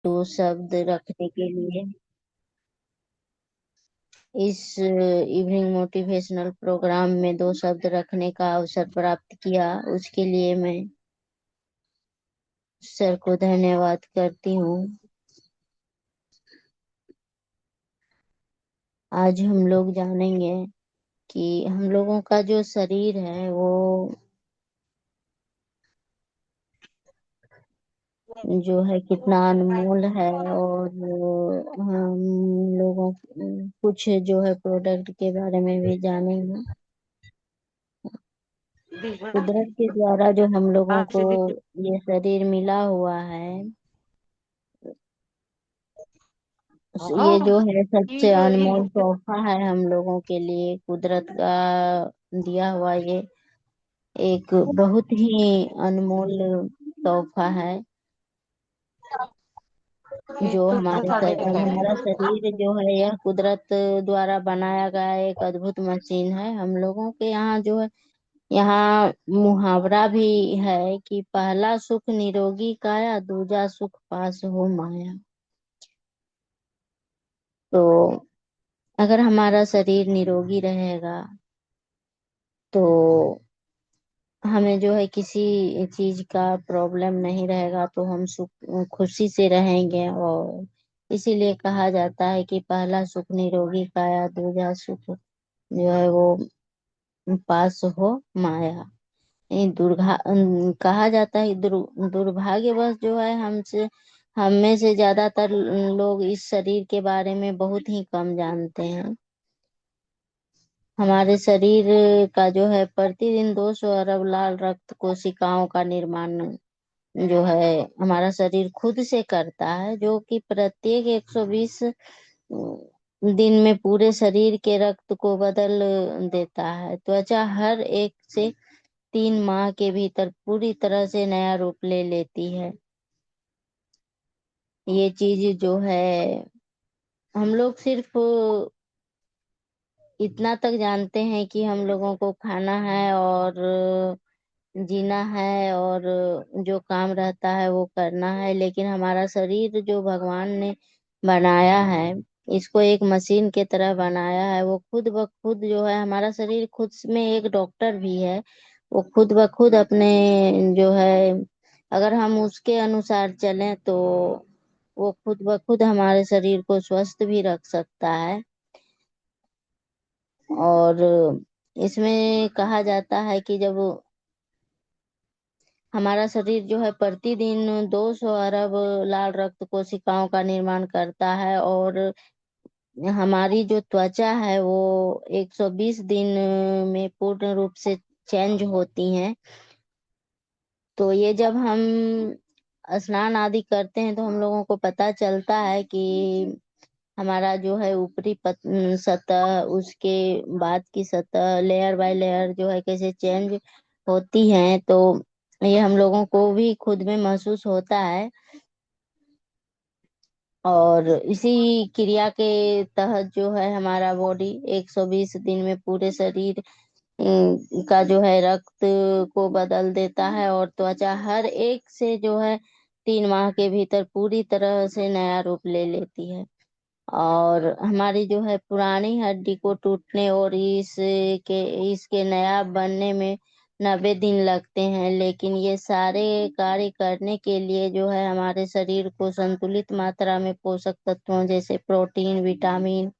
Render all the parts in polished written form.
दो शब्द रखने के लिए, इस इवनिंग मोटिवेशनल प्रोग्राम में दो शब्द रखने का अवसर प्राप्त किया, उसके लिए मैं सर को धन्यवाद करती हूँ। आज हम लोग जानेंगे कि हम लोगों का जो शरीर है वो जो है कितना अनमोल है, और हम लोगों कुछ जो है प्रोडक्ट के बारे में भी जानेंगे। कुदरत के द्वारा जो हम लोगों को ये शरीर मिला हुआ है, ये जो है सबसे अनमोल तोहफा है हम लोगों के लिए। कुदरत का दिया हुआ ये एक बहुत ही अनमोल तोहफा है, जो हमारा शरीर जो है यह कुदरत द्वारा बनाया गया एक अद्भुत मशीन है। हम लोगों के यहाँ जो है, यहाँ मुहावरा भी है कि पहला सुख निरोगी काया, दूजा सुख पास हो माया। तो अगर हमारा शरीर निरोगी रहेगा तो हमें जो है किसी चीज का प्रॉब्लम नहीं रहेगा, तो हम सुख खुशी से रहेंगे। और इसीलिए कहा जाता है कि पहला सुख निरोगी काया, दूजा सुख जो है वो पास हो माया। कहा जाता है दुर्भाग्यवश जो है हमसे हम में से ज्यादातर लोग इस शरीर के बारे में बहुत ही कम जानते हैं। हमारे शरीर का जो है प्रतिदिन 200 अरब लाल रक्त कोशिकाओं का निर्माण जो है हमारा शरीर खुद से करता है, जो कि प्रत्येक 120 दिन में पूरे शरीर के रक्त को बदल देता है। त्वचा हर 1 से 3 माह के भीतर पूरी तरह से नया रूप ले लेती है। ये चीज जो है हम लोग सिर्फ इतना तक जानते हैं कि हम लोगों को खाना है और जीना है, और जो काम रहता है वो करना है। लेकिन हमारा शरीर जो भगवान ने बनाया है, इसको एक मशीन के तरह बनाया है। वो खुद ब खुद जो है हमारा शरीर खुद में एक डॉक्टर भी है। वो खुद ब खुद अपने जो है अगर हम उसके अनुसार चलें तो वो खुद ब खुद हमारे शरीर को स्वस्थ भी रख सकता है। और इसमें कहा जाता है कि जब हमारा शरीर जो है प्रतिदिन 200 अरब लाल रक्त कोशिकाओं का निर्माण करता है, और हमारी जो त्वचा है वो 120 दिन में पूर्ण रूप से चेंज होती है। तो ये जब हम स्नान आदि करते हैं तो हम लोगों को पता चलता है कि हमारा जो है ऊपरी सतह, उसके बाद की सतह, लेयर बाय लेयर जो है कैसे चेंज होती है। तो ये हम लोगों को भी खुद में महसूस होता है। और इसी क्रिया के तहत जो है हमारा बॉडी 120 दिन में पूरे शरीर का जो है रक्त को बदल देता है, और त्वचा हर 1 से 3 माह के भीतर पूरी तरह से नया रूप ले लेती है। और हमारी जो है पुरानी हड्डी को टूटने और इसके नया बनने में 90 दिन लगते हैं। लेकिन ये सारे कार्य करने के लिए जो है हमारे शरीर को संतुलित मात्रा में पोषक तत्वों जैसे प्रोटीन, विटामिन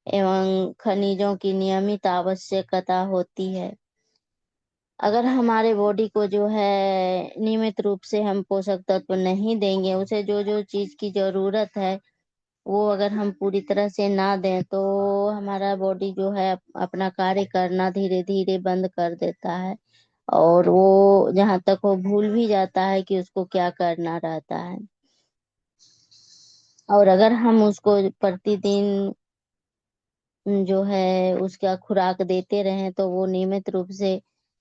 एवं खनिजों की नियमित आवश्यकता होती है। अगर हमारे बॉडी को जो है नियमित रूप से हम पोषक तत्व नहीं देंगे, उसे जो जो चीज की जरूरत है वो अगर हम पूरी तरह से ना दें, तो हमारा बॉडी जो है अपना कार्य करना धीरे धीरे बंद कर देता है। और वो जहाँ तक वो भूल भी जाता है कि उसको क्या करना रहता है। और अगर हम उसको प्रतिदिन जो है उसका खुराक देते रहें तो वो नियमित रूप से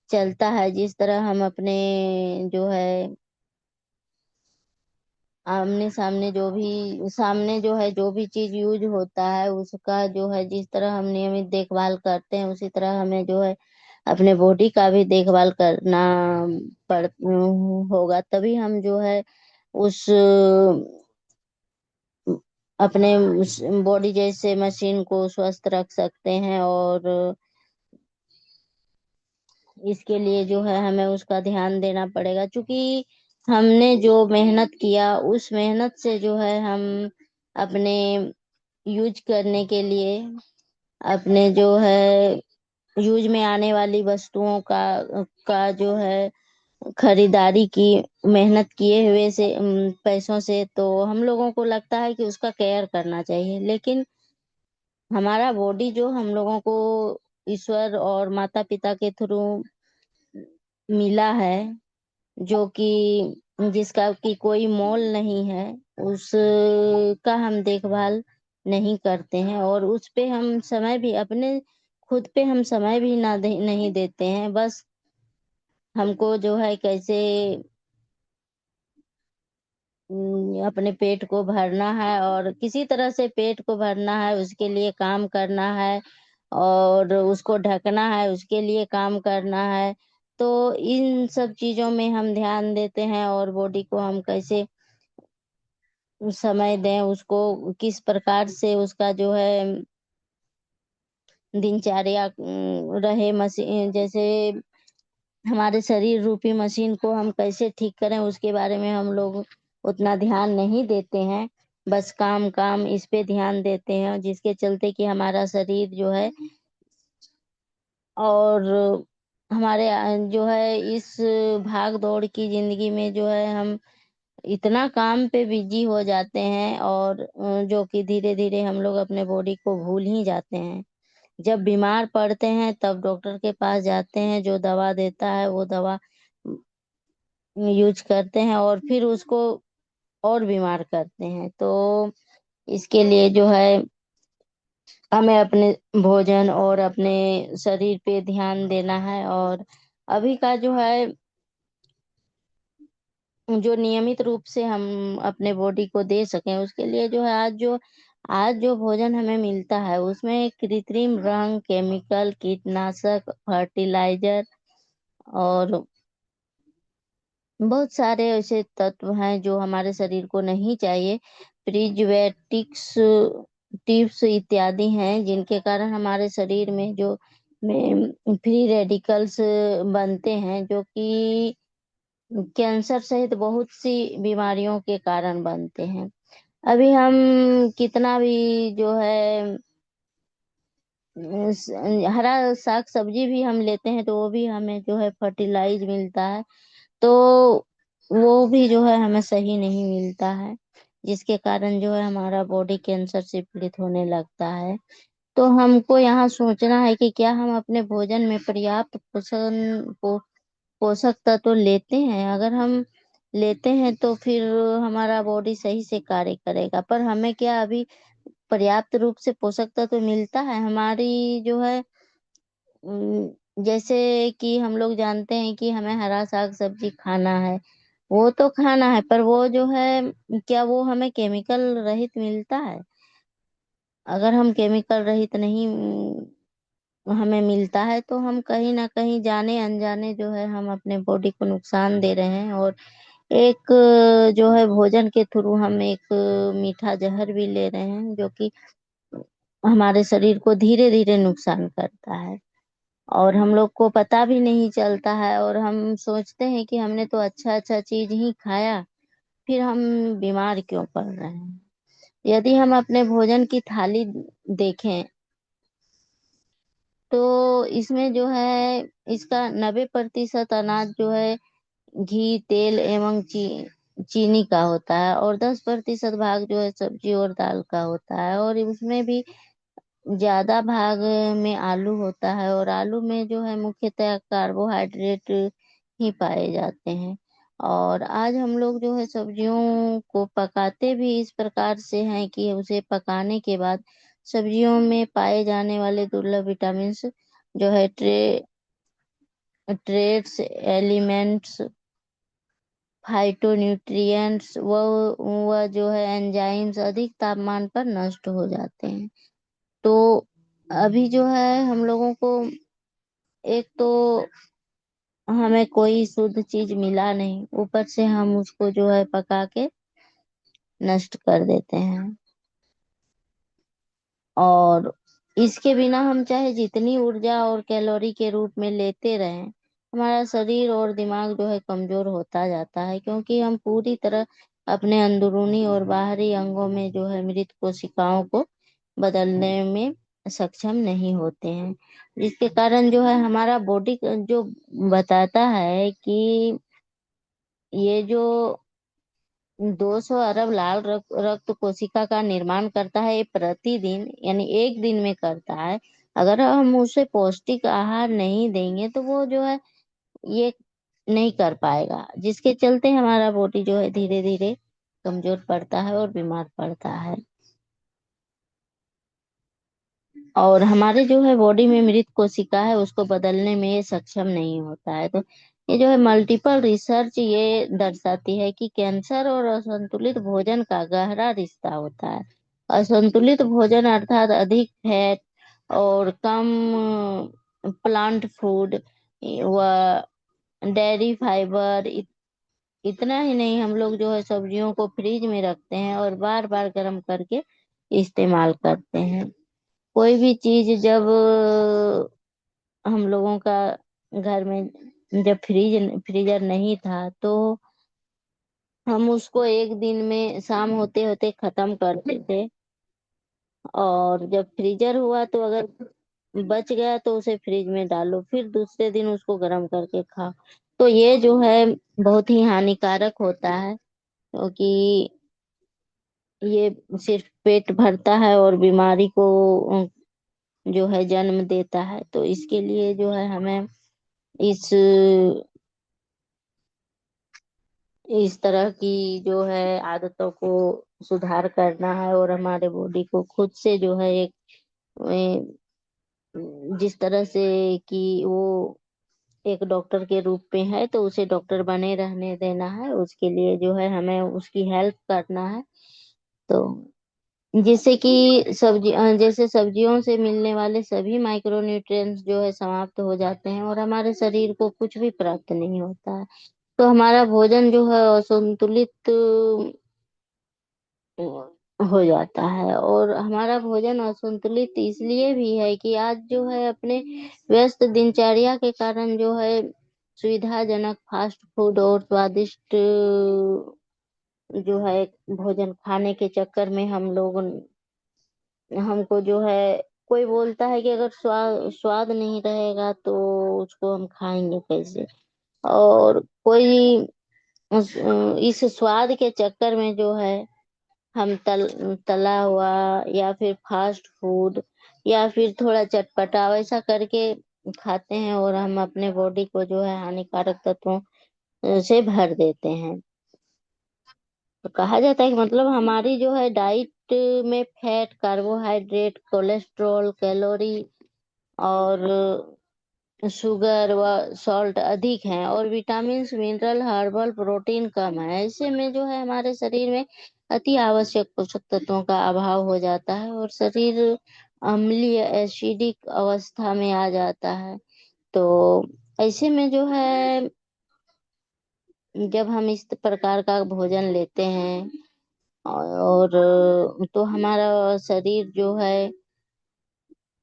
चलता है। जिस तरह हम अपने जो है आमने सामने जो है जो भी चीज यूज होता है उसका जो है जिस तरह हम नियमित देखभाल करते हैं, उसी तरह हमें जो है अपने बॉडी का भी देखभाल करना पड़ होगा। तभी हम जो है उस अपने बॉडी जैसे मशीन को स्वस्थ रख सकते हैं। और इसके लिए जो है हमें उसका ध्यान देना पड़ेगा, क्योंकि हमने जो मेहनत किया उस मेहनत से जो है हम अपने यूज करने के लिए, अपने जो है यूज में आने वाली वस्तुओं का जो है खरीदारी की, मेहनत किए हुए से पैसों से, तो हम लोगों को लगता है कि उसका केयर करना चाहिए। लेकिन हमारा बॉडी जो हम लोगों को ईश्वर और माता पिता के थ्रू मिला है, जो कि जिसका कि कोई मोल नहीं है, उसका हम देखभाल नहीं करते हैं। और उस पे हम समय भी अपने खुद पे हम समय भी नहीं देते हैं। बस हमको जो है कैसे अपने पेट को भरना है, और किसी तरह से पेट को भरना है, उसके लिए काम करना है, और उसको ढकना है, उसके लिए काम करना है। तो इन सब चीजों में हम ध्यान देते हैं, और बॉडी को हम कैसे समय दें, उसको किस प्रकार से उसका जो है दिनचर्या रहे। मशीन जैसे हमारे शरीर रूपी मशीन को हम कैसे ठीक करें, उसके बारे में हम लोग उतना ध्यान नहीं देते हैं। बस काम काम इस पे ध्यान देते हैं, जिसके चलते कि हमारा शरीर जो है, और हमारे जो है इस भाग दौड़ की जिंदगी में जो है हम इतना काम पे बिजी हो जाते हैं, और जो कि धीरे धीरे हम लोग अपने बॉडी को भूल ही जाते हैं। जब बीमार पड़ते हैं तब डॉक्टर के पास जाते हैं, जो दवा देता है वो दवा यूज करते हैं, और फिर उसको और बीमार करते हैं। तो इसके लिए जो है हमें अपने भोजन और अपने शरीर पे ध्यान देना है। और अभी का जो है जो नियमित रूप से हम अपने बॉडी को दे सकें, उसके लिए जो है आज जो भोजन हमें मिलता है उसमें कृत्रिम रंग, केमिकल, कीटनाशक, फर्टिलाइजर और बहुत सारे ऐसे तत्व हैं जो हमारे शरीर को नहीं चाहिए। प्रिजर्वेटिव्स, टिप्स इत्यादि हैं, जिनके कारण हमारे शरीर में जो में फ्री रेडिकल्स बनते हैं, जो कि कैंसर सहित बहुत सी बीमारियों के कारण बनते हैं। अभी हम कितना भी जो है हरा साग सब्जी भी हम लेते हैं, तो वो भी हमें जो है फर्टिलाइज मिलता है। तो वो भी जो है हमें सही नहीं मिलता है, जिसके कारण जो है हमारा बॉडी कैंसर से पीड़ित होने लगता है। तो हमको यहाँ सोचना है कि क्या हम अपने भोजन में पर्याप्त पोषक तत्व लेते हैं। अगर हम लेते हैं तो फिर हमारा बॉडी सही से कार्य करेगा। पर हमें क्या अभी पर्याप्त रूप से पोषक तत्व मिलता है? हमारी जो है जैसे कि हम लोग जानते हैं कि हमें हरा साग सब्जी खाना है, वो तो खाना है, पर वो जो है क्या वो हमें केमिकल रहित मिलता है? अगर हम केमिकल रहित नहीं हमें मिलता है, तो हम कहीं ना कहीं जाने अनजाने जो है हम अपने बॉडी को नुकसान दे रहे हैं। और एक जो है भोजन के थ्रू हम एक मीठा जहर भी ले रहे हैं, जो कि हमारे शरीर को धीरे धीरे नुकसान करता है, और हम लोग को पता भी नहीं चलता है। और हम सोचते हैं कि हमने तो अच्छा अच्छा चीज ही खाया, फिर हम बीमार क्यों पड़ रहे हैं? यदि हम अपने भोजन की थाली देखें, तो इसमें जो है इसका 90% अनाज जो है घी, तेल एवं चीनी का होता है, और 10% भाग जो है सब्जी और दाल का होता है। और उसमें भी ज्यादा भाग में आलू होता है, और आलू में जो है मुख्यतः कार्बोहाइड्रेट ही पाए जाते हैं। और आज हम लोग जो है सब्जियों को पकाते भी इस प्रकार से हैं कि उसे पकाने के बाद सब्जियों में पाए जाने वाले दुर्लभ विटामिन जो है ट्रेस एलिमेंट्स, फाइटोन्यूट्रिएंट्स, वह जो है एंजाइम्स अधिक तापमान पर नष्ट हो जाते हैं। तो अभी जो है हम लोगों को एक तो हमें कोई शुद्ध चीज मिला नहीं, ऊपर से हम उसको जो है पका के नष्ट कर देते हैं। और इसके बिना हम चाहे जितनी ऊर्जा और कैलोरी के रूप में लेते रहें, हमारा शरीर और दिमाग जो है कमजोर होता जाता है, क्योंकि हम पूरी तरह अपने अंदरूनी और बाहरी अंगों में जो है मृत कोशिकाओं को बदलने में सक्षम नहीं होते हैं। जिसके कारण जो है हमारा बॉडी जो बताता है कि ये जो 200 अरब लाल रक्त कोशिका का निर्माण करता है, ये प्रतिदिन यानी एक दिन में करता है। अगर हम उसे पौष्टिक आहार नहीं देंगे तो वो जो है ये नहीं कर पाएगा, जिसके चलते हमारा बॉडी जो है धीरे धीरे कमजोर पड़ता है और बीमार पड़ता है। और हमारे जो है बॉडी में मृत कोशिका है उसको बदलने में ये सक्षम नहीं होता है। तो ये जो है मल्टीपल रिसर्च ये दर्शाती है कि कैंसर और असंतुलित भोजन का गहरा रिश्ता होता है। असंतुलित भोजन अर्थात अधिक फैट और कम प्लांट फूड व डेयरी फाइबर, इतना ही नहीं, हम लोग जो है सब्जियों को फ्रिज में रखते हैं और बार बार गर्म करके इस्तेमाल करते हैं। कोई भी चीज जब हम लोगों का घर में जब फ्रीजर नहीं था तो हम उसको एक दिन में शाम होते होते खत्म करते थे, और जब फ्रीजर हुआ तो अगर बच गया तो उसे फ्रिज में डालो, फिर दूसरे दिन उसको गर्म करके खाओ। तो ये जो है बहुत ही हानिकारक होता है, क्योंकि ये सिर्फ पेट भरता है और बीमारी को जो है जन्म देता है। तो इसके लिए जो है हमें इस इस तरह की जो है आदतों को सुधार करना है, और हमारे बॉडी को खुद से जो है एक जिस तरह से कि वो एक डॉक्टर के रूप में है तो उसे डॉक्टर बने रहने देना है, उसके लिए जो है हमें उसकी हेल्प करना है। तो जिससे कि जैसे सब्जियों से मिलने वाले सभी माइक्रो न्यूट्रिएंट्स जो है समाप्त हो जाते हैं और हमारे शरीर को कुछ भी प्राप्त नहीं होता है। तो हमारा भोजन जो है असंतुलित हो जाता है। और हमारा भोजन असंतुलित इसलिए भी है कि आज जो है अपने व्यस्त दिनचर्या के कारण जो है सुविधाजनक फास्ट फूड और स्वादिष्ट जो है भोजन खाने के चक्कर में हम लोग हमको जो है कोई बोलता है कि अगर स्वाद नहीं रहेगा तो उसको हम खाएंगे कैसे। और कोई उस इस स्वाद के चक्कर में जो है हम तला हुआ या फिर फास्ट फूड या फिर थोड़ा चटपटा वैसा करके खाते हैं, और हम अपने बॉडी को जो है हानिकारक तत्वों से भर देते हैं। तो कहा जाता है कि मतलब हमारी जो है डाइट में फैट, कार्बोहाइड्रेट, कोलेस्ट्रॉल, कैलोरी और शुगर व सॉल्ट अधिक हैं, और विटामिन, मिनरल, हर्बल प्रोटीन कम है। ऐसे में जो है हमारे शरीर में अति आवश्यक पोषक तत्वों का अभाव हो जाता है और शरीर अम्लीय एसिडिक अवस्था में आ जाता है। तो ऐसे में जो है जब हम इस प्रकार का भोजन लेते हैं और तो हमारा शरीर जो है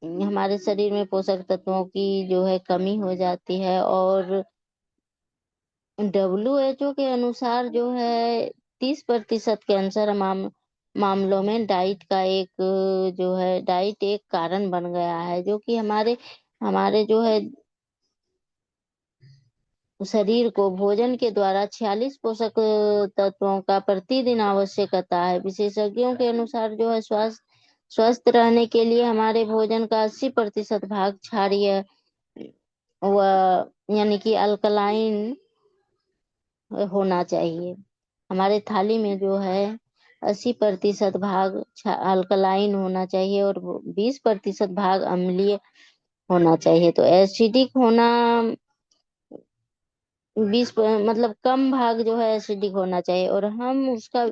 हमारे शरीर में पोषक तत्वों की जो है कमी हो जाती है। और WHO के अनुसार जो है 30% कैंसर मामलों में डाइट एक कारण बन गया है, जो कि हमारे हमारे जो है शरीर को भोजन के द्वारा 46 पोषक तत्वों का प्रतिदिन आवश्यकता है। विशेषज्ञों के अनुसार जो है स्वस्थ रहने के लिए हमारे भोजन का 80% भाग क्षारीय व यानी कि अल्कलाइन होना चाहिए। हमारे थाली में जो है 80% भाग अल्कलाइन होना चाहिए और 20% भाग अम्लीय होना चाहिए। तो एसिडिक होना मतलब कम भाग जो है एसिडिक होना चाहिए, और हम उसका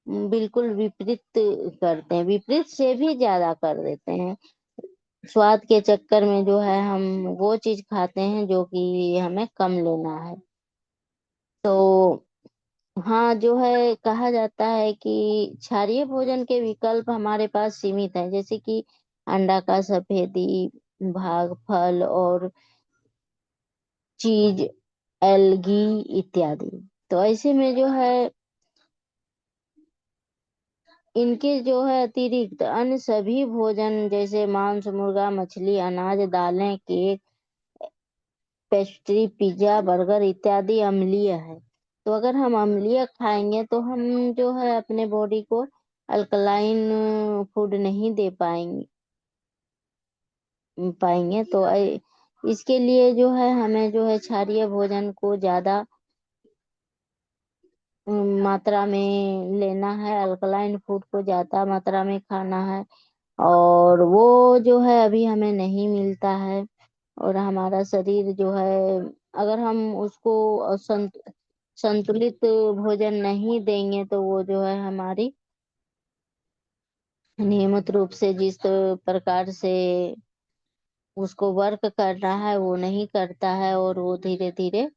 बिल्कुल विपरीत करते हैं, विपरीत से भी ज्यादा कर देते हैं। स्वाद के चक्कर में जो है हम वो चीज खाते हैं जो कि हमें कम लेना है। तो हाँ, जो है कहा जाता है कि क्षारीय भोजन के विकल्प हमारे पास सीमित हैं, जैसे कि अंडा का सफेदी भाग, फल और चीज, एल्गी इत्यादि। तो ऐसे में जो है इनके जो है अतिरिक्त अन्य सभी भोजन जैसे मांस, मुर्गा, मछली, अनाज, दालें, केक, पेस्ट्री, पिज्जा, बर्गर इत्यादि अम्लीय है। तो अगर हम अम्लीय खाएंगे तो हम जो है अपने बॉडी को अल्कलाइन फूड नहीं दे पाएंगे। तो इसके लिए जो है हमें जो है क्षारीय भोजन को ज्यादा मात्रा में लेना है, अल्कलाइन फूड को ज्यादा मात्रा में खाना है। और वो जो है अभी हमें नहीं मिलता है। और हमारा शरीर जो है अगर हम उसको संतुलित भोजन नहीं देंगे तो वो जो है हमारी नियमित रूप से जिस प्रकार से उसको वर्क करना है वो नहीं करता है, और वो धीरे धीरे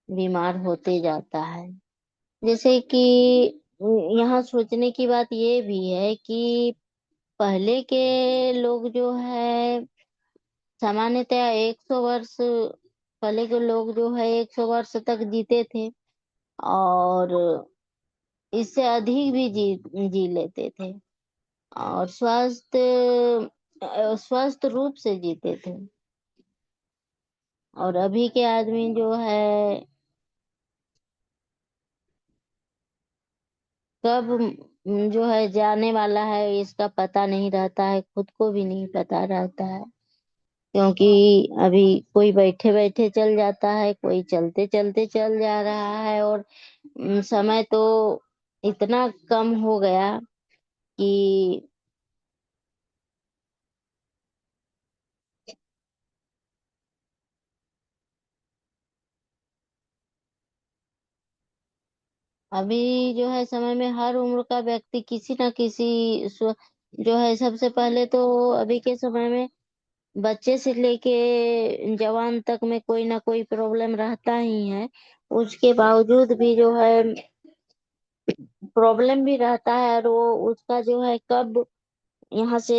बीमार होते जाता है। जैसे कि यहाँ सोचने की बात ये भी है कि पहले के लोग जो है सामान्यतया 100 वर्ष, पहले के लोग जो है 100 वर्ष तक जीते थे, और इससे अधिक भी जी लेते थे, और स्वस्थ रूप से जीते थे। और अभी के आदमी जो है कब जो है जाने वाला है इसका पता नहीं रहता है, खुद को भी नहीं पता रहता है। क्योंकि अभी कोई बैठे बैठे चल जाता है, कोई चलते चलते चल जा रहा है, और समय तो इतना कम हो गया कि अभी जो है समय में हर उम्र का व्यक्ति किसी न किसी जो है सबसे पहले तो अभी के समय में बच्चे से लेके जवान तक में कोई ना कोई प्रॉब्लम रहता ही है। उसके बावजूद भी जो है प्रॉब्लम भी रहता है, और वो उसका जो है कब यहाँ से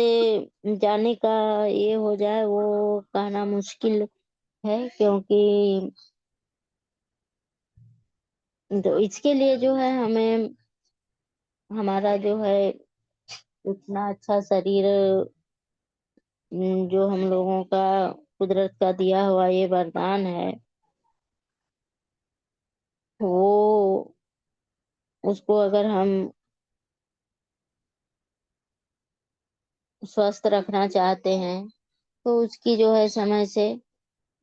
जाने का ये हो जाए वो कहना मुश्किल है। क्योंकि तो इसके लिए जो है हमें हमारा जो है इतना अच्छा शरीर जो हम लोगों का कुदरत का दिया हुआ ये वरदान है, वो उसको अगर हम स्वस्थ रखना चाहते हैं तो उसकी जो है समय से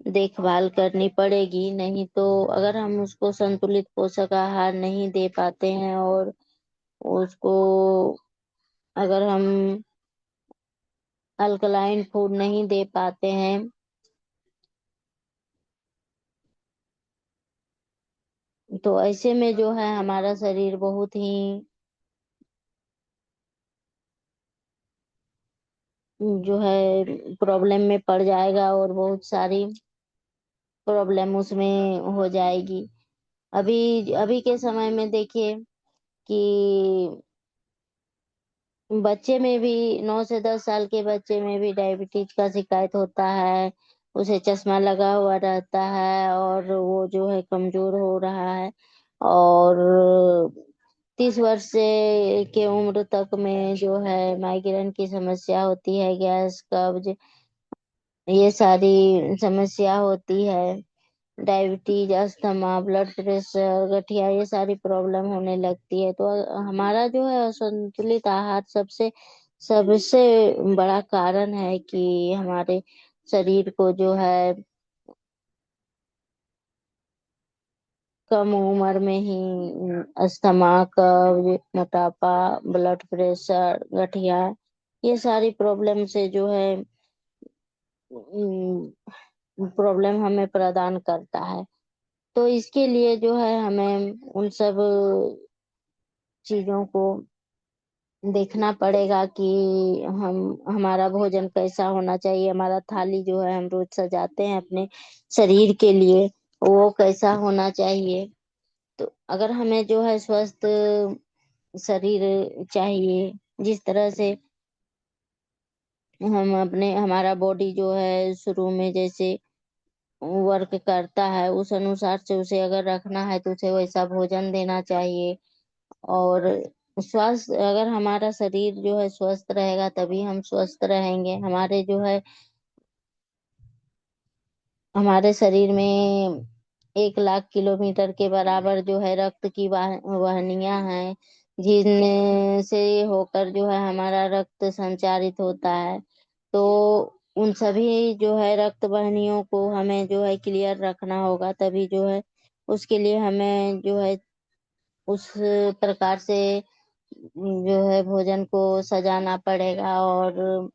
देखभाल करनी पड़ेगी। नहीं तो अगर हम उसको संतुलित पोषक आहार नहीं दे पाते हैं, और उसको अगर हम अल्कलाइन फूड नहीं दे पाते हैं, तो ऐसे में जो है हमारा शरीर बहुत ही जो है प्रॉब्लम में पड़ जाएगा, और बहुत सारी प्रॉब्लम उसमें हो जाएगी। अभी अभी के समय में देखिए कि बच्चे में भी 9 से 10 साल के बच्चे में भी डायबिटीज का शिकायत होता है। उसे चश्मा लगा हुआ रहता है, और वो जो है कमजोर हो रहा है। और 30 वर्ष से के उम्र तक में जो है माइग्रेन की समस्या होती है, गैस, कब्ज, ये सारी समस्या होती है। डायबिटीज, अस्थमा, ब्लड प्रेशर, गठिया, ये सारी प्रॉब्लम होने लगती है। तो हमारा जो है असंतुलित आहार सबसे सबसे बड़ा कारण है कि हमारे शरीर को जो है कम उम्र में ही अस्थमा, कब्ज, मोटापा, ब्लड प्रेशर, गठिया, ये सारी प्रॉब्लम से जो है प्रॉब्लम हमें प्रदान करता है। तो इसके लिए जो है हमें उन सब चीजों को देखना पड़ेगा कि हम हमारा भोजन कैसा होना चाहिए, हमारा थाली जो है हम रोज सजाते हैं अपने शरीर के लिए वो कैसा होना चाहिए। तो अगर हमें जो है स्वस्थ शरीर चाहिए, जिस तरह से हम अपने हमारा बॉडी जो है शुरू में जैसे वर्क करता है, उस अनुसार से उसे अगर रखना है तो उसे वैसा भोजन देना चाहिए। और स्वास्थ्य, अगर हमारा शरीर जो है स्वस्थ रहेगा तभी हम स्वस्थ रहेंगे। हमारे जो है हमारे शरीर में 1 लाख किलोमीटर के बराबर जो है रक्त की वाहिनियां हैं, जिन से होकर जो है हमारा रक्त संचारित होता है। तो उन सभी जो है रक्त वाहिनियों को हमें जो है क्लियर रखना होगा, तभी जो है उसके लिए हमें जो है उस प्रकार से जो है भोजन को सजाना पड़ेगा। और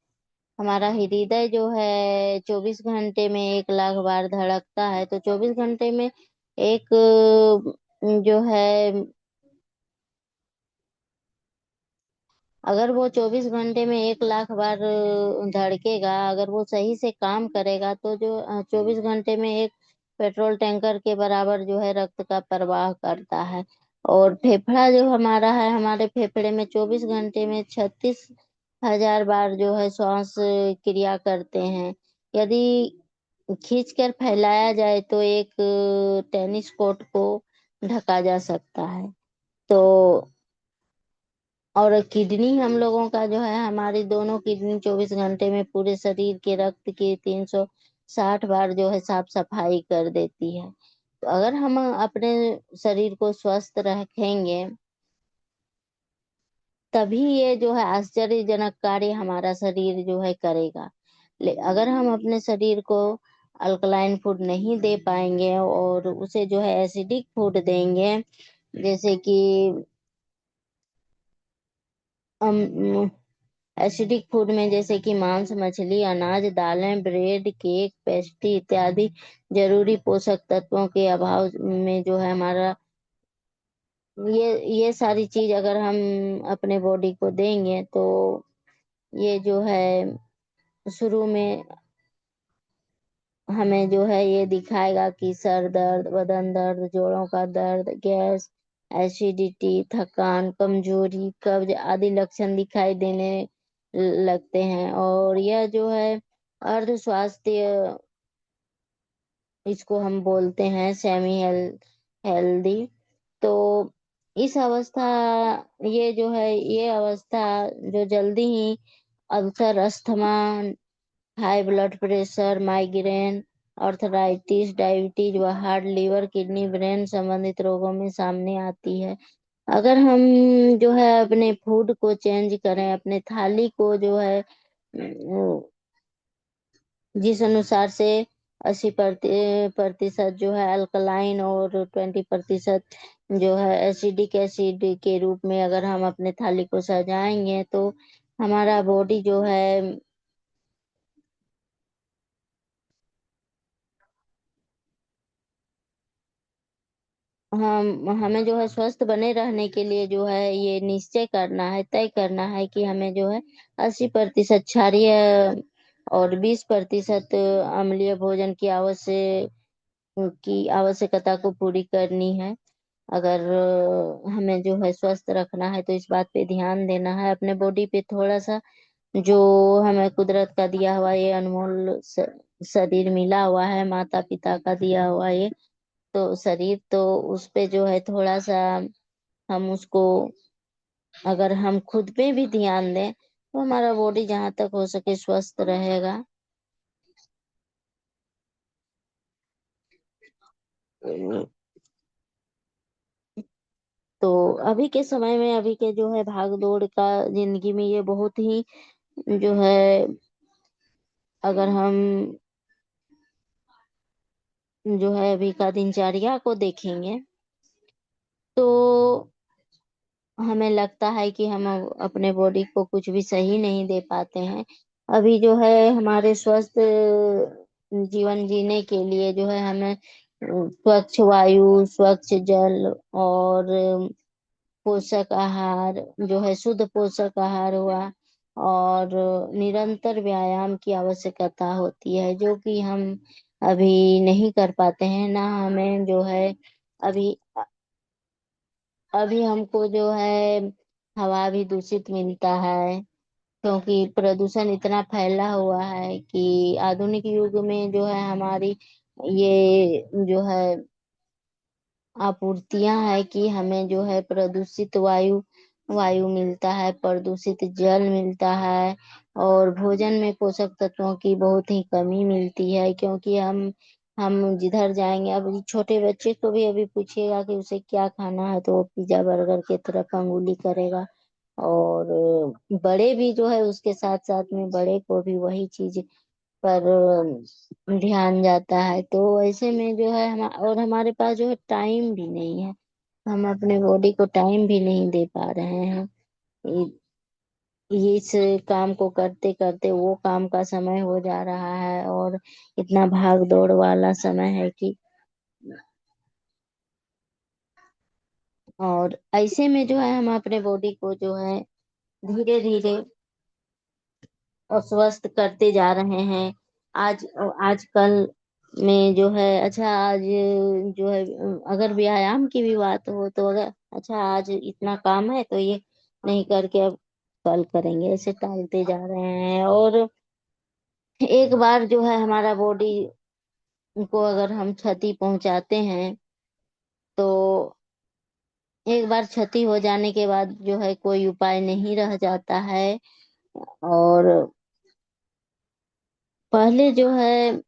हमारा हृदय जो है 24 घंटे में 1 लाख बार धड़कता है, तो 24 घंटे में एक जो है, अगर वो 24 घंटे में 1 लाख बार धड़केगा, अगर वो सही से काम करेगा, तो जो 24 घंटे में एक पेट्रोल टैंकर के बराबर जो है रक्त का प्रवाह करता है। और फेफड़ा जो हमारा है, हमारे फेफड़े में 24 घंटे में 36 हजार बार जो है श्वास क्रिया करते हैं। यदि खींच कर फैलाया जाए तो एक टेनिस कोर्ट को ढका जा सकता है। तो और किडनी हम लोगों का जो है, हमारी दोनों किडनी 24 घंटे में पूरे शरीर के रक्त की 360 बार जो है साफ सफाई कर देती है। तो अगर हम अपने शरीर को स्वस्थ रखेंगे, तभी ये जो है आश्चर्यजनक कार्य हमारा शरीर जो है करेगा। अगर हम अपने शरीर को अल्कलाइन फूड नहीं दे पाएंगे और उसे जो है एसिडिक फूड देंगे, जैसे कि एसिडिक फूड में जैसे कि मांस, मछली, अनाज, दालें, ब्रेड, केक, पेस्ट्री इत्यादि जरूरी पोषक तत्वों के अभाव में जो है हमारा ये सारी चीज अगर हम अपने बॉडी को देंगे, तो ये जो है शुरू में हमें जो है ये दिखाएगा कि सर दर्द, बदन दर्द, जोड़ों का दर्द, गैस, एसिडिटी, थकान, कमजोरी, कब्ज आदि लक्षण दिखाई देने लगते हैं। और यह जो है अर्ध स्वास्थ्य, इसको हम बोलते हैं सेमी हेल्दी। तो इस अवस्था, ये जो है ये अवस्था जो जल्दी ही ulcer, asthma, high blood pressure, migraine, arthritis, diabetes व हार्ट, लिवर, किडनी, ब्रेन संबंधित रोगों में सामने आती है। अगर हम जो है अपने फूड को चेंज करें, अपने थाली को जो है जिस अनुसार से 80% जो है अल्कलाइन और 20% जो है एसिडिक एसिड के रूप में अगर हम अपने थाली को सजाएंगे, तो हमारा बॉडी जो है हम हमें जो है स्वस्थ बने रहने के लिए जो है ये निश्चय करना है, तय करना है कि हमें जो है 80% क्षारीय और 20% अम्लीय भोजन की आवश्यकता को पूरी करनी है। अगर हमें जो है स्वस्थ रखना है तो इस बात पे ध्यान देना है, अपने बॉडी पे थोड़ा सा जो हमें कुदरत का दिया हुआ ये अनमोल शरीर मिला हुआ है, माता पिता का दिया हुआ ये तो शरीर, तो उस पे जो है थोड़ा सा हम उसको, अगर हम खुद पे भी ध्यान दें तो हमारा बॉडी जहाँ तक हो सके स्वस्थ रहेगा। तो अभी के समय में, अभी के जो है भाग दौड़ का जिंदगी में ये बहुत ही जो है, अगर हम जो है अभी का दिनचर्या को देखेंगे, तो हमें लगता है कि हम अपने बॉडी को कुछ भी सही नहीं दे पाते हैं। अभी जो है हमारे स्वस्थ जीवन जीने के लिए जो है हमें स्वच्छ वायु, स्वच्छ जल और पोषक आहार जो है शुद्ध पोषक आहार हुआ, और निरंतर व्यायाम की आवश्यकता होती है, जो कि हम अभी नहीं कर पाते हैं ना। हमें जो है अभी अभी हमको जो है हवा भी दूषित मिलता है, क्योंकि प्रदूषण इतना फैला हुआ है कि आधुनिक युग में जो है हमारी ये जो है आपूर्तियां है कि हमें जो है प्रदूषित वायु वायु मिलता है, प्रदूषित जल मिलता है, और भोजन में पोषक तत्वों की बहुत ही कमी मिलती है। क्योंकि हम जिधर जाएंगे, अब ये छोटे बच्चे को भी अभी पूछिएगा कि उसे क्या खाना है तो वो पिज्जा बर्गर की तरफ अंगुली करेगा। और बड़े भी जो है उसके साथ साथ में बड़े को भी वही चीज पर ध्यान जाता है। तो ऐसे में जो है हम, और हमारे पास जो है टाइम भी नहीं है, हम अपने बॉडी को टाइम भी नहीं दे पा रहे हैं। इस काम को करते करते वो काम का समय हो जा रहा है, और इतना भाग दौड़ वाला समय है कि, और ऐसे में जो है हम अपने बॉडी को जो है धीरे धीरे अस्वस्थ करते जा रहे हैं। आज आजकल में जो है, अच्छा आज जो है अगर व्यायाम की भी बात हो तो, अगर अच्छा आज इतना काम है तो ये नहीं करके अब कल करेंगे, ऐसे टालते जा रहे हैं। और एक बार जो है हमारा बॉडी को अगर हम क्षति पहुंचाते हैं तो एक बार क्षति हो जाने के बाद जो है कोई उपाय नहीं रह जाता है। और पहले जो है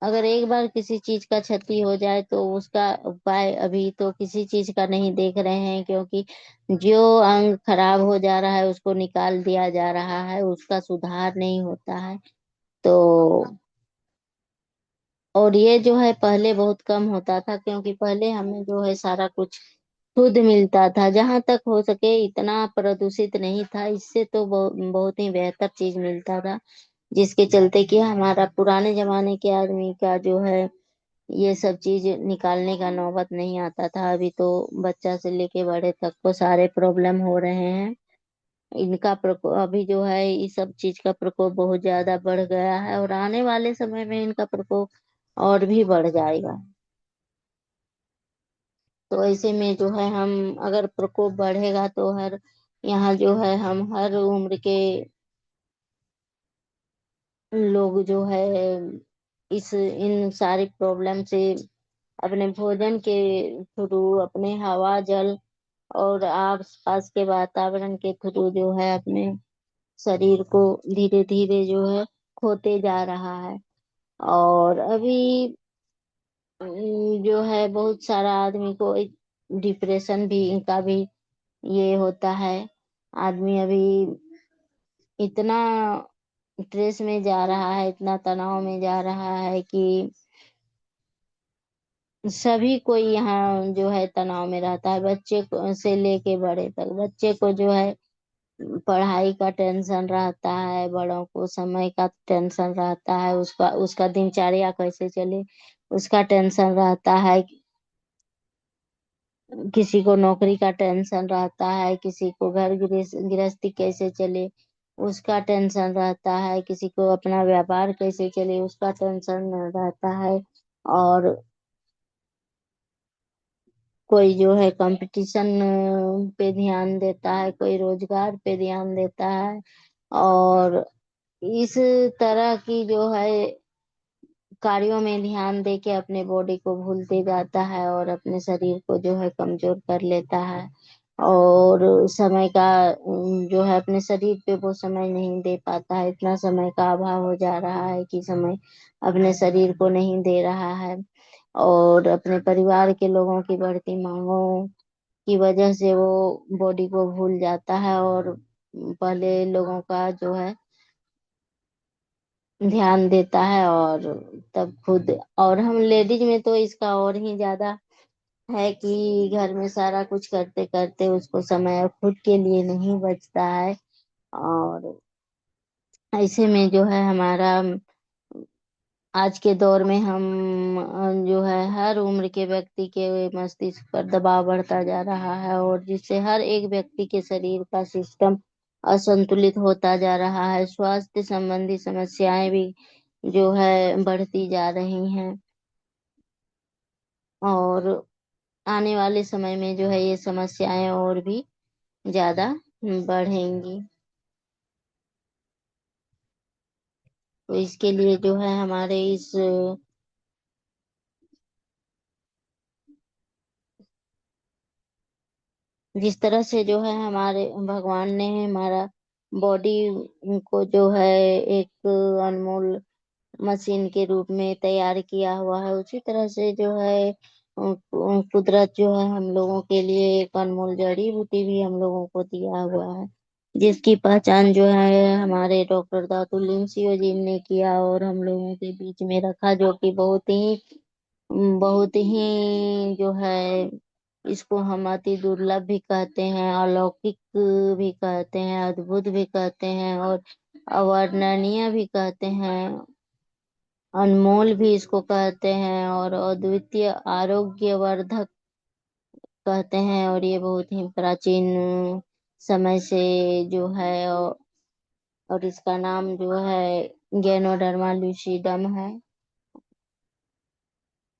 अगर एक बार किसी चीज का क्षति हो जाए तो उसका उपाय अभी तो किसी चीज का नहीं देख रहे हैं, क्योंकि जो अंग खराब हो जा रहा है उसको निकाल दिया जा रहा है, उसका सुधार नहीं होता है। तो और ये जो है पहले बहुत कम होता था, क्योंकि पहले हमें जो है सारा कुछ शुद्ध मिलता था, जहां तक हो सके इतना प्रदूषित नहीं था, इससे तो बहुत ही बेहतर चीज मिलता था। जिसके चलते कि हमारा पुराने जमाने के आदमी का जो है ये सब चीज निकालने का नौबत नहीं आता था। अभी तो बच्चा से लेके बड़े तक को सारे प्रॉब्लम हो रहे हैं। इनका प्रकोप अभी जो है इस सब चीज का प्रकोप बहुत ज्यादा बढ़ गया है, और आने वाले समय में इनका प्रकोप और भी बढ़ जाएगा। तो ऐसे में जो है हम, अगर प्रकोप बढ़ेगा तो हर यहाँ जो है हम हर उम्र के लोग जो है इस इन सारी प्रॉब्लम से अपने भोजन के थ्रू, अपने हवा जल और आस पास के वातावरण के थ्रू जो है अपने शरीर को धीरे धीरे जो है खोते जा रहा है। और अभी जो है बहुत सारा आदमी को डिप्रेशन भी इनका भी ये होता है। आदमी अभी इतना स्ट्रेस में जा रहा है, इतना तनाव में जा रहा है कि सभी कोई यहाँ जो है तनाव में रहता है, से लेके बड़े तक। बच्चे को जो है पढ़ाई का टेंशन रहता है, बड़ों को समय का टेंशन रहता है, उसका उसका दिनचर्या कैसे चले उसका टेंशन रहता है। किसी को नौकरी का टेंशन रहता है, किसी को घर गृहस्थी कैसे चले उसका टेंशन रहता है, किसी को अपना व्यापार कैसे चले उसका टेंशन रहता है। और कोई जो है कंपटीशन पे ध्यान देता है, कोई रोजगार पे ध्यान देता है। और इस तरह की जो है कार्यों में ध्यान दे के अपने बॉडी को भूलते जाता है, और अपने शरीर को जो है कमजोर कर लेता है। और समय का जो है अपने शरीर पे वो समय नहीं दे पाता है, इतना समय का अभाव हो जा रहा है कि समय अपने शरीर को नहीं दे रहा है। और अपने परिवार के लोगों की बढ़ती मांगों की वजह से वो बॉडी को भूल जाता है, और पहले लोगों का जो है ध्यान देता है। और तब खुद, और हम लेडीज में तो इसका और ही ज्यादा है कि घर में सारा कुछ करते करते उसको समय खुद के लिए नहीं बचता है। और ऐसे में जो है हमारा आज के दौर में हम जो है हर उम्र के व्यक्ति के मस्तिष्क पर दबाव बढ़ता जा रहा है, और जिससे हर एक व्यक्ति के शरीर का सिस्टम असंतुलित होता जा रहा है, स्वास्थ्य संबंधी समस्याएं भी जो है बढ़ती जा रही हैं। और आने वाले समय में जो है ये समस्याएं और भी ज्यादा बढ़ेंगी। तो इसके लिए जो है हमारे इस जिस तरह से जो है हमारे भगवान ने हमारा बॉडी को जो है एक अनमोल मशीन के रूप में तैयार किया हुआ है, उसी तरह से जो है कुदरत जो है हम लोगों के लिए एक अनमोल जड़ी बूटी भी हम लोगों को दिया हुआ है, जिसकी पहचान जो है हमारे डॉक्टर दातुल सिंह जी ने किया और हम लोगों के बीच में रखा, जो कि बहुत ही जो है इसको हम अति दुर्लभ भी कहते हैं, अलौकिक भी कहते हैं, अद्भुत भी कहते हैं और अवर्णनीय भी कहते हैं, अनमोल भी इसको कहते हैं और अद्वितीय आरोग्यवर्धक कहते हैं। और ये बहुत ही प्राचीन समय से जो है और इसका नाम जो है गैनोडर्मा लूसीडम है,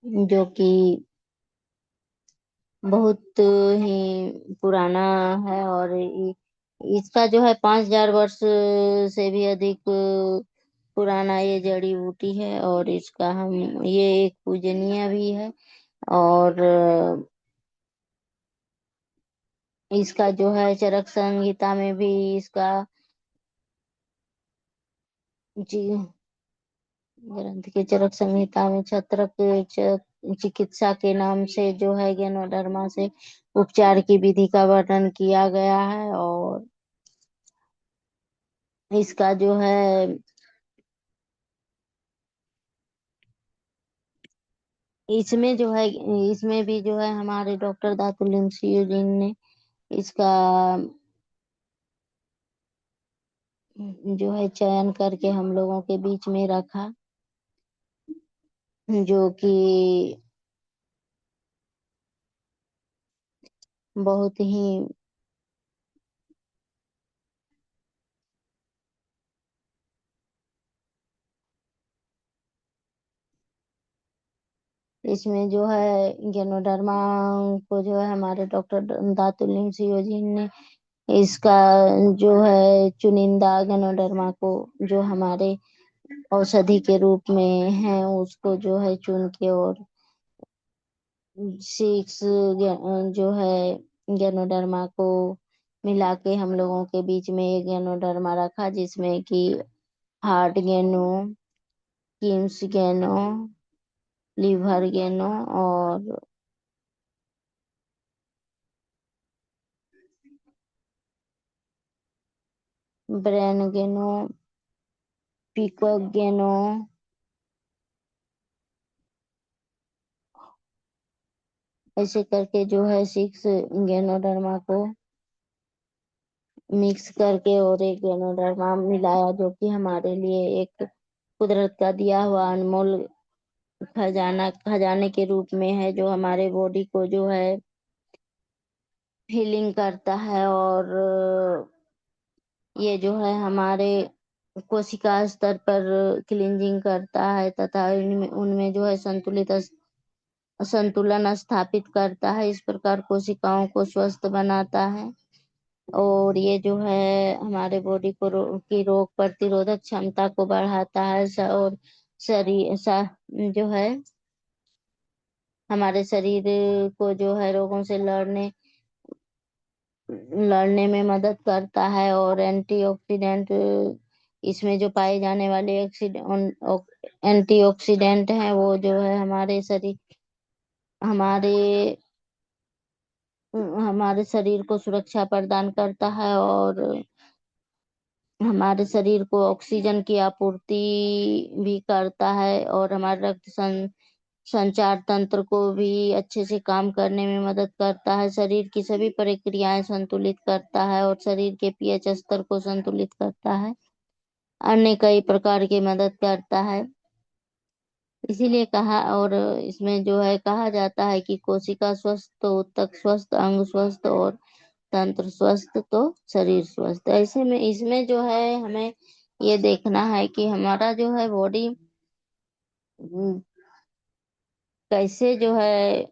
जो कि बहुत ही पुराना है और इसका जो है 5,000 वर्ष से भी अधिक पुराना ये जड़ी बूटी है और इसका हम ये एक पूजनीय भी है। और इसका जो है चरक संहिता में भी इसका जी ग्रंथ के चरक संहिता में छत्रक चिकित्सा के नाम से जो है गैनोडर्मा से उपचार की विधि का वर्णन किया गया है। और इसका जो है इसमें जो है इसमें भी जो है हमारे डॉक्टर दातुल इंसियोजिन ने इसका जो है चयन करके हम लोगों के बीच में रखा, जो कि बहुत ही इसमें जो है गैनोडर्मा को जो है हमारे डॉक्टर दातुल इंसियोजिन ने इसका जो है चुनिंदा गैनोडर्मा को जो हमारे औषधि के रूप में है उसको जो है चुन के और सिक्स जो है गैनोडर्मा को मिला के हम लोगों के बीच में एक गैनोडर्मा रखा, जिसमें कि हार्ट गैनो, किम्स गैनो, लिवर गैनो और ब्रेन गैनो, पीकॉक गैनो, ऐसे करके जो है सिक्स गैनोडर्मा को मिक्स करके और एक गैनोडर्मा मिलाया, जो कि हमारे लिए एक कुदरत का दिया हुआ अनमोल खजाने के रूप में है, जो हमारे बॉडी को जो है हीलिंग करता है। और ये जो है हमारे कोशिका स्तर पर क्लींजिंग करता है तथा उनमें उनमें जो है संतुलन स्थापित करता है, इस प्रकार कोशिकाओं को स्वस्थ बनाता है। और ये जो है हमारे बॉडी को की रोग प्रतिरोधक क्षमता को बढ़ाता है और जो है हमारे शरीर को जो है रोगों से लड़ने में मदद करता है। और एंटीऑक्सीडेंट इसमें जो पाए जाने वाले एंटीऑक्सीडेंट हैं वो जो है हमारे हमारे शरीर को सुरक्षा प्रदान करता है और हमारे शरीर को ऑक्सीजन की आपूर्ति भी करता है और हमारे संचार तंत्र को भी अच्छे से काम करने में मदद करता है, शरीर की सभी प्रक्रियाएं संतुलित करता है और शरीर के पीएच स्तर को संतुलित करता है, अन्य कई प्रकार की मदद करता है। इसीलिए कहा और इसमें जो है कहा जाता है कि कोशिका स्वस्थ तो ऊतक स्वस्थ, अंग स्वस्थ और तंत्र स्वस्थ तो शरीर स्वस्थ। ऐसे में इसमें जो है हमें ये देखना है कि हमारा जो है बॉडी कैसे जो है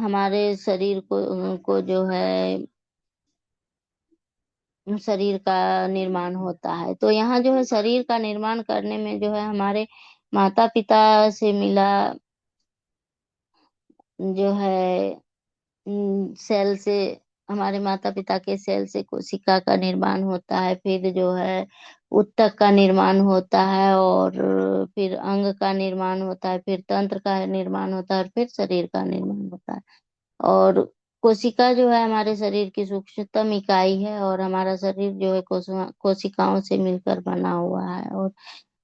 हमारे शरीर को जो है शरीर का निर्माण होता है। तो यहाँ जो है शरीर का निर्माण करने में जो है हमारे माता पिता से मिला जो है सेल से, हमारे माता पिता के सेल से कोशिका का निर्माण होता है, फिर जो है उत्तक का निर्माण होता है, और फिर अंग का निर्माण होता है, फिर तंत्र का निर्माण होता है, और फिर शरीर का निर्माण होता है। और कोशिका जो है हमारे शरीर की सूक्ष्मतम इकाई है, और हमारा शरीर जो है कोशिकाओं से मिलकर बना हुआ है। और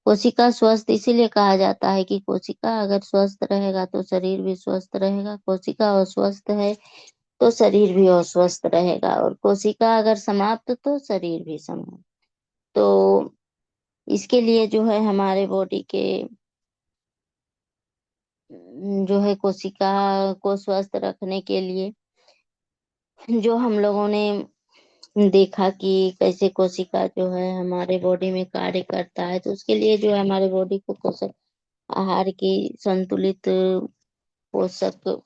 कोशिका स्वस्थ इसीलिए कहा जाता है कि कोशिका अगर स्वस्थ रहेगा तो शरीर भी स्वस्थ रहेगा, कोशिका अस्वस्थ है तो शरीर भी अस्वस्थ रहेगा, और कोशिका अगर समाप्त तो शरीर भी समाप्त। तो इसके लिए जो है हमारे बॉडी के जो है कोशिका को स्वस्थ रखने के लिए जो हम लोगों ने देखा कि कैसे कोशिका जो है हमारे बॉडी में कार्य करता है, तो उसके लिए जो है हमारे बॉडी को पोषक आहार की संतुलित पोषक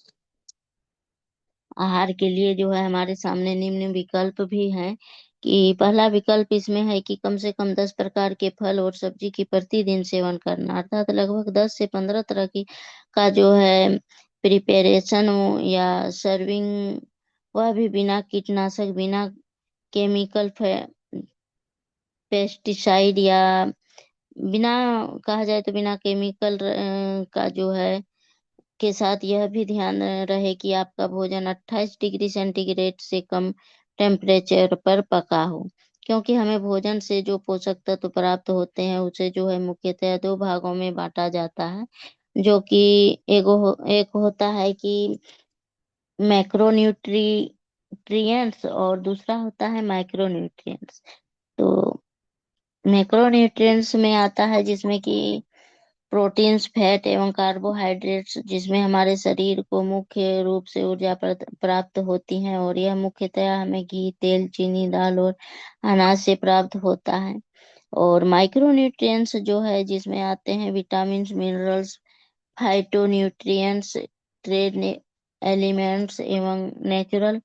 आहार के लिए जो है हमारे सामने निम्न विकल्प भी हैं। कि पहला विकल्प इसमें है कि कम से कम 10 प्रकार के फल और सब्जी की प्रतिदिन सेवन करना, अर्थात लगभग 10 से 15 तरह की का जो है प्रिपरेशन या सर्विंग, वह भी बिना कीटनाशक, बिना केमिकल पेस्टिसाइड, या बिना, कहा जाए तो बिना केमिकल का जो है के साथ यह भी ध्यान रहे कि आपका भोजन 28 डिग्री सेंटीग्रेड से कम टेम्परेचर पर पका हो। क्योंकि हमें भोजन से जो पोषक तत्व प्राप्त होते हैं उसे जो है मुख्यतः दो भागों में बांटा जाता है, जो कि एक होता है कि मैक्रोन्यूट्रिएंट्स, और दूसरा होता है माइक्रोन्यूट्रिएंट्स। तो मैक्रोन्यूट्रिएंट्स में आता है जिसमें कि प्रोटीन्स, फैट एवं कार्बोहाइड्रेट्स, जिसमें हमारे शरीर को मुख्य रूप से ऊर्जा प्राप्त होती है, और यह मुख्यतया हमें घी, तेल, चीनी, दाल और अनाज से प्राप्त होता है। और माइक्रोन्यूट्रिएंट्स जो है जिसमें आते हैं vitamin, minerals, phytonutrients, trace elements एवं नेचुरल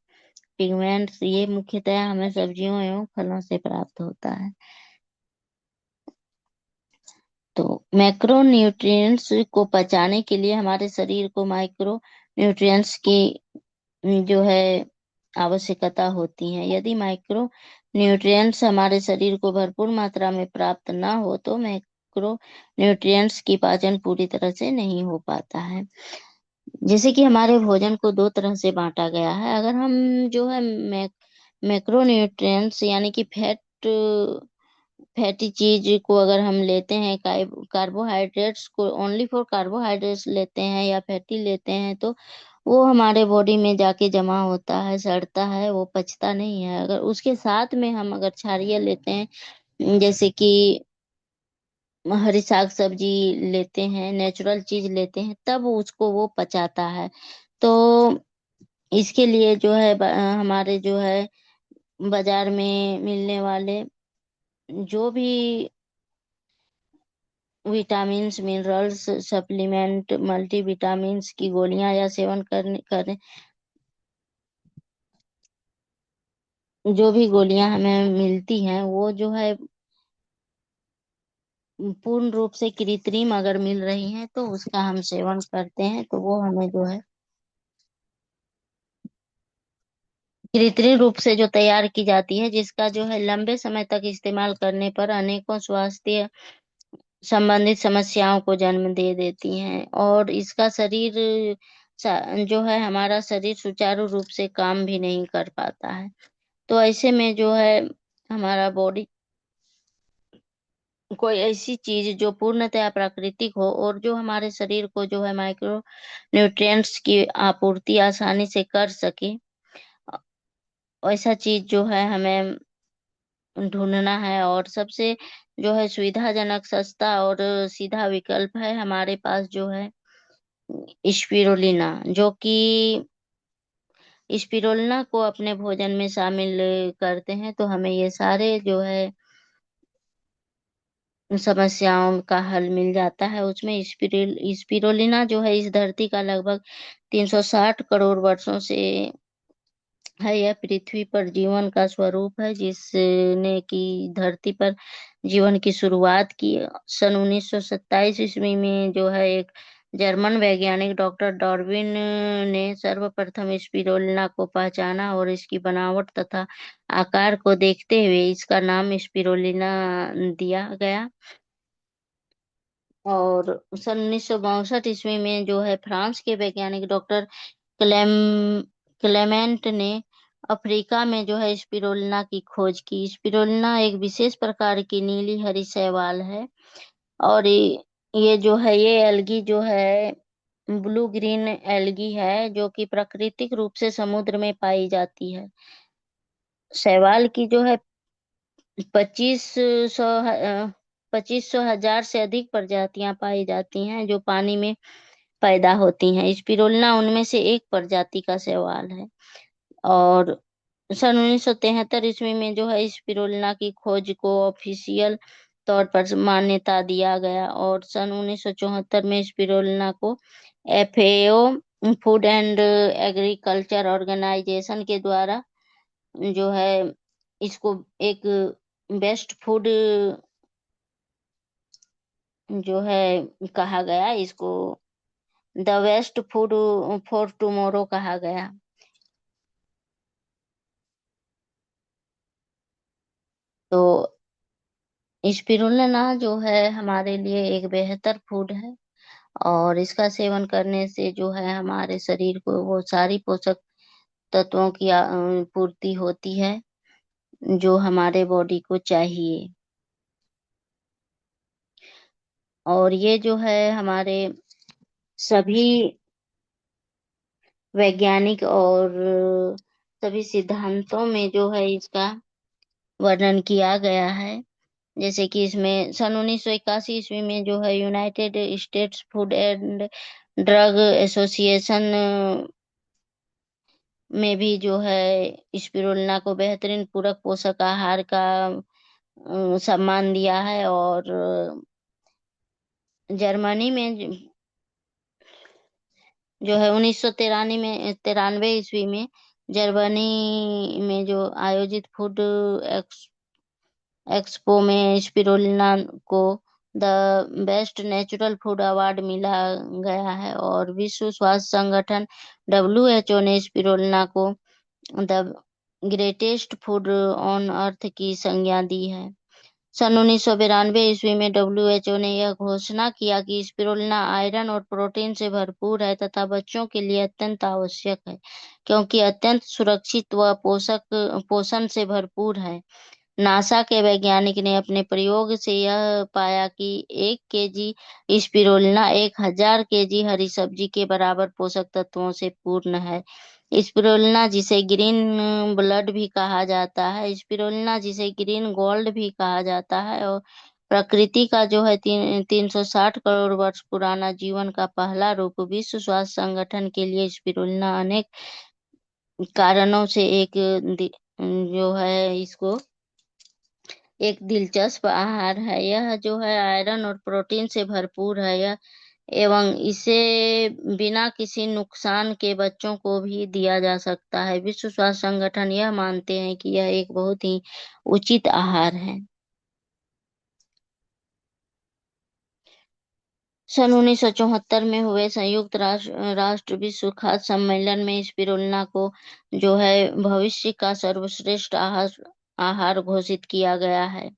पिगमेंट्स, ये मुख्यतया हमें सब्जियों एवं फलों से प्राप्त होता है। तो मैक्रो न्यूट्रिएंट्स को पचाने के लिए हमारे शरीर को माइक्रो न्यूट्रिएंट्स की जो है आवश्यकता होती है। यदि माइक्रो न्यूट्रिएंट्स हमारे शरीर को भरपूर मात्रा में प्राप्त ना हो तो मैक्रो न्यूट्रिएंट्स की पाचन पूरी तरह से नहीं हो पाता है। जैसे कि हमारे भोजन को दो तरह से बांटा गया है। अगर हम जो है मैक्रो न्यूट्रिएंट्स यानी कि फैटी चीज को अगर हम लेते हैं, कार्बोहाइड्रेट्स को ओनली फॉर कार्बोहाइड्रेट्स लेते हैं या फैटी लेते हैं, तो वो हमारे बॉडी में जाके जमा होता है, सड़ता है, वो पचता नहीं है। अगर उसके साथ में हम अगर क्षारीय लेते हैं, जैसे कि हरी साग सब्जी लेते हैं, नेचुरल चीज लेते हैं, तब उसको वो पचाता है। तो इसके लिए जो है हमारे जो है बाजार में मिलने वाले जो भी विटामिन्स, मिनरल्स, सप्लीमेंट, मल्टीविटामिन्स की गोलियां या सेवन करने करें, जो भी गोलियां हमें मिलती हैं वो जो है पूर्ण रूप से कृत्रिम अगर मिल रही हैं तो उसका हम सेवन करते हैं, तो वो हमें जो है कृत्रिम रूप से जो तैयार की जाती है, जिसका जो है लंबे समय तक इस्तेमाल करने पर अनेकों स्वास्थ्य संबंधित समस्याओं को जन्म दे देती हैं, और इसका शरीर जो है हमारा शरीर सुचारू रूप से काम भी नहीं कर पाता है। तो ऐसे में जो है हमारा बॉडी कोई ऐसी चीज जो पूर्णतया प्राकृतिक हो और जो हमारे शरीर को जो है माइक्रो न्यूट्रिएंट्स की आपूर्ति आसानी से कर सके, ऐसा चीज जो है हमें ढूंढना है। और सबसे जो है सुविधाजनक, सस्ता और सीधा विकल्प है हमारे पास जो है स्पिरुलिना, जो कि स्पिरुलिना को अपने भोजन में शामिल करते हैं तो हमें ये सारे जो है समस्याओं का हल मिल जाता है उसमें। स्पिरुलिना जो है इस धरती का लगभग 360 करोड़ वर्षों से है। यह पृथ्वी पर जीवन का स्वरूप है जिसने की धरती पर जीवन की शुरुआत की। सन 1927 ईस्वी में जो है एक जर्मन वैज्ञानिक डॉक्टर डार्विन ने सर्वप्रथम स्पिरुलिना को पहचाना और इसकी बनावट तथा आकार को देखते हुए इसका नाम स्पिरुलिना दिया गया। और सन 1962 ईस्वी में जो है फ्रांस के वैज्ञानिक डॉक्टर क्लेम क्लेमेंट ने अफ्रीका में जो है स्पिरुलिना की खोज की। स्पिरुलिना एक विशेष प्रकार की नीली हरी शैवाल है। और ये जो है ये एल्गी जो है ब्लू ग्रीन एल्गी है जो कि प्राकृतिक रूप से समुद्र में पाई जाती है। शैवाल की जो है 2500 2500 हजार से अधिक प्रजातियां पाई जाती हैं जो पानी में पैदा होती हैं। स्पिरुलिना उनमें से एक प्रजाति का शैवाल है। और सन 1973 ईस्वी में जो है स्पिरुलिना की खोज को ऑफिशियल तौर पर मान्यता दिया गया। और सन 1974 में स्पिरुलिना को FAO food and agriculture organization के द्वारा जो है इसको एक बेस्ट फूड जो है कहा गया। इसको the best food for tomorrow कहा गया। तो स्पिरुलिना जो है हमारे लिए एक बेहतर फूड है और इसका सेवन करने से जो है हमारे शरीर को वो सारी पोषक तत्वों की पूर्ति होती है जो हमारे बॉडी को चाहिए। और ये जो है हमारे सभी वैज्ञानिक और सभी सिद्धांतों में जो है इसका वर्णन किया गया है। जैसे कि इसमें सन 1981 ईस्वी में जो है United states food and drug association में भी जो है स्पिरुलिना को बेहतरीन पूरक पोषक आहार का सम्मान दिया है। और जर्मनी में जो है 1993 ईस्वी में जर्मनी में जो आयोजित फूड एक्सपो में स्पिरुलिना को the best natural food award मिला गया है। और विश्व स्वास्थ्य संगठन WHO ने स्पिरुलिना को the greatest food on earth की संज्ञा दी है। सन 1992 ईस्वी में WHO ने यह घोषणा किया कि स्पिरुलिना आयरन और प्रोटीन से भरपूर है तथा बच्चों के लिए अत्यंत आवश्यक है क्योंकि अत्यंत सुरक्षित व पोषण से भरपूर है। नासा के वैज्ञानिक ने अपने प्रयोग से यह पाया कि 1 केजी स्पिरुलिना 1000 केजी हरी सब्जी के बराबर पोषक तत्वों से पूर्ण है। स्पिरुलिना जिसे ग्रीन ब्लड भी कहा जाता है, स्पिरुलिना जिसे ग्रीन गोल्ड भी कहा जाता है और प्रकृति का जो है 360 करोड़ वर्ष पुराना जीवन का पहला रूप। विश्व स्वास्थ्य संगठन के लिए स्पिरुलिना अनेक कारणों से जो है इसको एक दिलचस्प आहार है। यह जो है आयरन और प्रोटीन से भरपूर है यह एवं इसे बिना किसी नुकसान के बच्चों को भी दिया जा सकता है। विश्व स्वास्थ्य संगठन यह मानते हैं कि यह एक बहुत ही उचित आहार है। सन 1974 में हुए संयुक्त राष्ट्र विश्व खाद्य सम्मेलन में स्पिरुलिना को जो है भविष्य का सर्वश्रेष्ठ आहार घोषित किया गया है।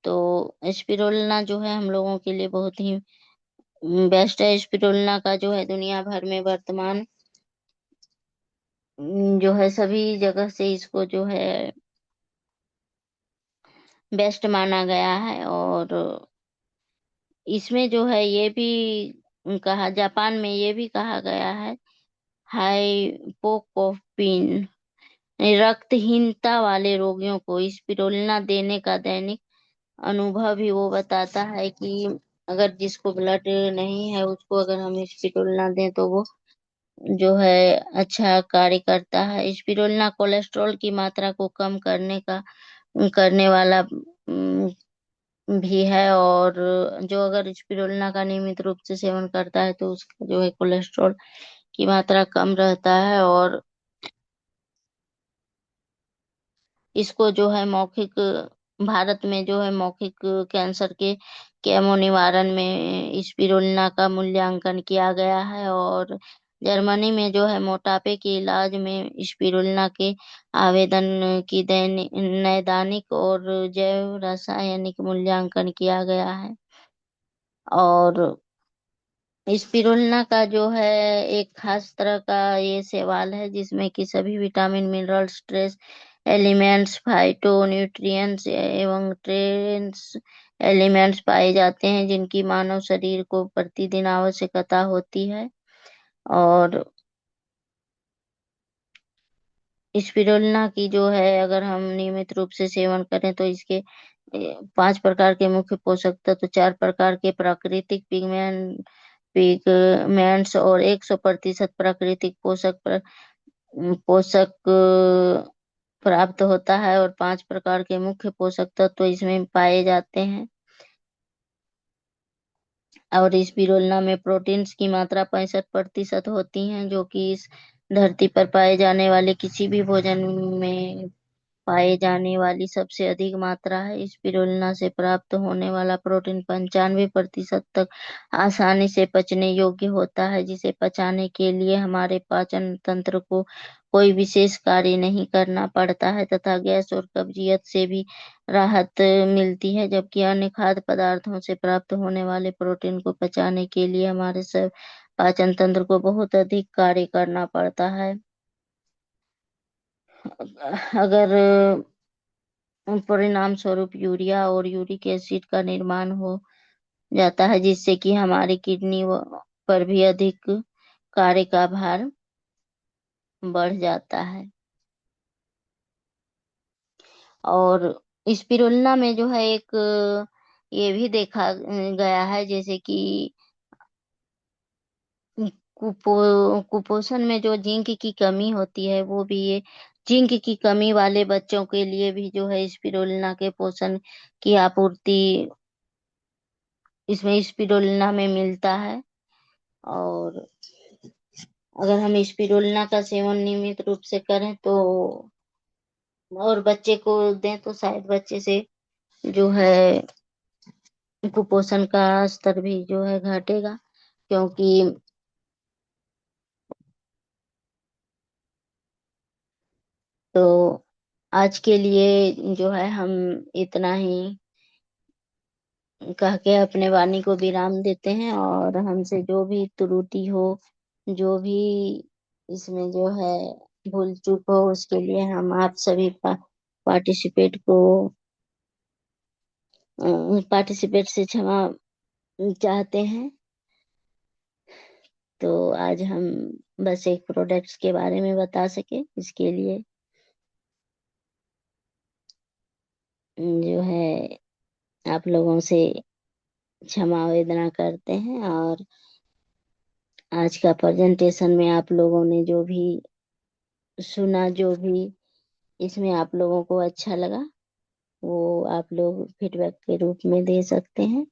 तो स्पिरुलिना जो है हम लोगों के लिए बहुत ही बेस्ट है। स्पिरुलिना का जो है दुनिया भर में वर्तमान जो है सभी जगह से इसको जो है बेस्ट माना गया है। और इसमें जो है ये भी कहा जापान में ये भी कहा गया है हाइपोकोपिन रक्तहीनता वाले रोगियों को स्पिरुलिना देने का दैनिक अनुभव ही वो बताता है कि अगर जिसको ब्लड नहीं है उसको अगर हम स्पिरुलिना दें तो वो जो है अच्छा कार्य करता है। स्पिरुलिना कोलेस्ट्रॉल की मात्रा को कम करने वाला भी है। और जो अगर स्पिरुलिना का नियमित रूप से सेवन करता है तो उसका जो है कोलेस्ट्रॉल की मात्रा कम रहता है। और इसको जो है मौखिक, भारत में जो है मौखिक कैंसर के केमो निवारण में स्पिरुलिना का मूल्यांकन किया गया है। और जर्मनी में जो है मोटापे के इलाज में स्पिरुलिना के आवेदन की नैदानिक और जैव रासायनिक मूल्यांकन किया गया है। और स्पिरुलिना का जो है एक खास तरह का ये शैवाल है जिसमें कि सभी vitamin, minerals, trace elements, phyto nutrients एवं ट्रेस एलिमेंट्स पाए जाते हैं जिनकी मानव शरीर को प्रतिदिन आवश्यकता होती है। और स्पिरुलिना की जो है अगर हम नियमित रूप से सेवन करें तो इसके 5 प्रकार के मुख्य पोषक तत्व, 4 प्रकार के प्राकृतिक पिगमेंट्स और 100% प्राकृतिक पोषक प्राप्त होता है। और 5 प्रकार के मुख्य पोषक तत्व इसमें पाए जाते हैं। और इस स्पिरुलिना में प्रोटीन्स की मात्रा 65% होती है, जो कि इस धरती पर पाए जाने वाले किसी भी भोजन में पाए जाने वाली सबसे अधिक मात्रा है। स्पिरुलिना से प्राप्त होने वाला प्रोटीन 95% तक आसानी से पचने योग्य होता है, जिसे पचाने के लिए हमारे पाचन तंत्र को कोई विशेष कार्य नहीं करना पड़ता है तथा गैस और कब्जियत से भी राहत मिलती है। जबकि अन्य खाद्य पदार्थों से प्राप्त होने वाले प्रोटीन को पचाने के लिए हमारे सब पाचन तंत्र को बहुत अधिक कार्य करना पड़ता है। अगर परिणाम स्वरूप यूरिया और यूरिक एसिड का निर्माण हो जाता है, जिससे कि हमारी पर भी अधिक कार्य का भार बढ़ जाता है। और स्पिरुलिना में जो है एक ये भी देखा गया है, जैसे कि कुपोषण में जो जिंक की कमी होती है, वो भी ये जिंक की कमी वाले बच्चों के लिए भी जो है स्पिरुलिना के पोषण की आपूर्ति इसमें स्पिरुलिना में मिलता है। और अगर हम स्पिरुलिना का सेवन नियमित रूप से करें तो और बच्चे को दें तो शायद बच्चे से जो है कुपोषण का स्तर भी जो है घटेगा। क्योंकि तो आज के लिए जो है हम इतना ही कह के अपने वाणी को विराम देते हैं। और हमसे जो भी त्रुटि हो, जो भी इसमें जो है भूल चूक हो, उसके लिए हम आप सभी पार्टिसिपेट को पार्टिसिपेट से क्षमा चाहते हैं। तो आज हम बस एक प्रोडक्ट्स के बारे में बता सके, इसके लिए जो है आप लोगों से क्षमा वेदना करते हैं। और आज का प्रेजेंटेशन में आप लोगों ने जो भी सुना, जो भी इसमें आप लोगों को अच्छा लगा, वो आप लोग फीडबैक के रूप में दे सकते हैं।